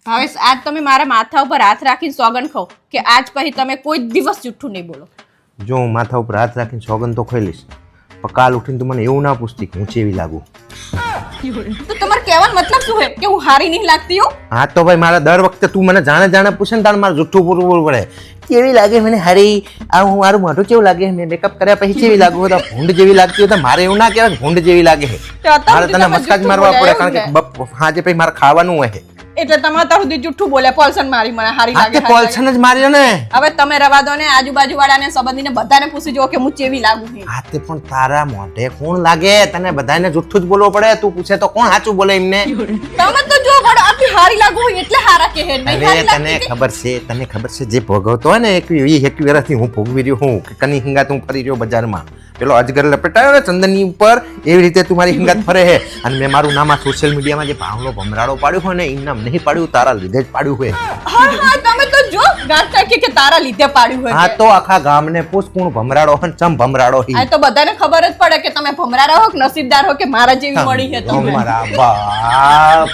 ભાવેશ આજ તમે મારા માથા ઉપર હાથ રાખીને સોગન ખાઓ કે આજ પછી તમે કોઈ દિવસ જુઠ્ઠું નહીં બોલો. જો હું માથા ઉપર હાથ રાખીને સોગંદ તો ખાઈ લઈશ, પણ કાલ ઉઠીને તું મને એવું ના પૂછતી કે હું ચેવી લાગુ. તો તમારે કહેવાનો મતલબ શું છે કે હું હારી નહીં લાગતી હો? હા તો ભાઈ મારા દર વખતે તું મને જાણે પૂછે ને તારે મારે જુઠ્ઠું પૂરું બોલવું પડે. કેવી લાગે મને હારી, આ હું મારું મોઢું કેવું લાગે, મેં મેકઅપ કર્યા પછી કેવી લાગુ, તો ભૂંડ જેવી લાગતી હોય તો મારે એવું ના કહેવાય ભૂંડ જેવી લાગે છે. મારે તને મસ્કાજ મારવા પડે કારણ કે હાજે પછી મારે ખાવાનું હોય. એટલે તમે અત્યાર સુધી જુઠ્ઠું બોલ્યા, પોલસન મારી મને હારી લાગે. પોલસન જ માર્યો ને. હવે તમે રવા દો ને, આજુબાજુ વાળાને સંબંધીને બધાને પૂછી જો કે હું કેવી લાગુ છું. હા તે પણ તારા મોઢે કોણ લાગે, તને બધાને જુઠ્ઠું જ બોલવું પડે. તું પૂછે તો કોણ સાચું બોલે એમને? તમે તો જો વડ આપી હારી લાગુ હોય એટલે હારા કહે નહીં. અરે તને ખબર છે જે ભોગવતો હોય ને 21 વર્ષથી હું ભોગવી રહ્યો હું કે કની હિંગાત હું ફરી રહ્યો બજારમાં, પેલો અજગર લપેટાયો ને ચંદનની ઉપર, એવી રીતે તું મારી હિંગાત ફરે છે. અને મેં મારું નામ આ સોશિયલ મીડિયામાં જે ભાવનો ભમરાડો પાડ્યો હોય ને એ નામ નહીં પાડ્યું, તારા લીધે જ પાડ્યું હોય. હા તમે તો જો ગાંઠ કે તારા લીધે પાડ્યું હોય. હા તો આખા ગામને પૂછ કોણ ભમરાડો હોય, ચમ ભમરાડો હી. આ તો બધાને ખબર જ પડે કે તમે ભમરાડા હો કે નસીબદાર હો કે મારા જેવી મળી છે તમને. મારા બાપ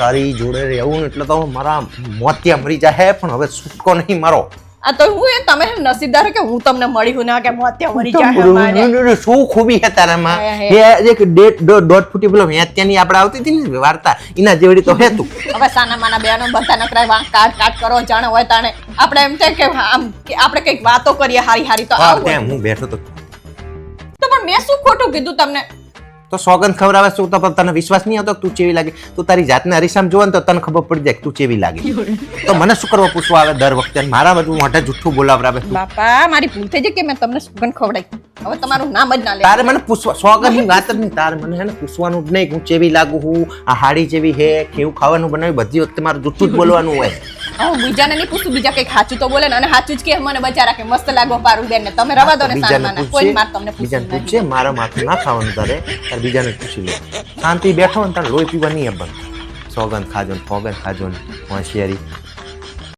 તારી જોડે રહેવું એટલે તો મારા મોતિયા મરી જાય, પણ હવે છૂટકો નહીં મારો. આ તો હું એ તમે નસીબદાર કે હું તમને મળી હું ના કે મોતિયા મરી જાય મારે. શું ખૂબી છે તારામાં? એ એક દોઢ ફૂટી પેલો વેત્યાની આપણે આવતી હતી ને વાર્તા, એના જેવડી તો હે તું. હવે સાના માના બેનો બધા નકરાય કાટ કરો જાણે હોય તાણે આપણે એમ થાય કે આમ આપણે કઈક વાતો કરીએ હારી તો આવું. હું બેઠો તો પણ મેં શું ખોટું કીધું તમને? તો સોગંદ ખવડાવે શું તો તને વિશ્વાસ નહીં આવતો તું ચેવી લાગે? તું તારી જાતને અરીસામાં જોવે ને તો તને ખબર પડી જાય કે તું ચેવી લાગે. તો મને શું કરવા પૂછવા આવે દર વખતે? મારા બધું મોઢે જુઠ્ઠું બોલાવરાવે તું. બાપા મારી ભૂલ થઈ છે કે મેં તમને સોગંદ ખવડાવી. હવે તમારું નામ જ ના લે. તારે મને પૂછવા સોગંદની વાત જ નહીં, તારે મને હે ને પૂછવાનું જ નહીં હું ચેવી લાગુ હું, આ હાડી જેવી હે, કેવું ખાવાનું બનાવ્યું, બધી વખતે મારે જુઠ્ઠું જ બોલવાનું હોય. હું બીજાને નહીં પૂછું, બીજા કઈક સાચું તો બોલે ને, અને સાચું જ કે મને બચારા કે મસ્ત લાગો પારું બેન ને. તમે રવા દો ને સાનમાના, કોઈ માર તમને બીજાને પૂછે, મારા માથું ના ખાવાનું તારે બીજાને પૂછી લે. શાંતિ બેઠો ને તારે લોહી પીવા નહીં બંધ. સોગંદ ખાજો ને હોશિયારી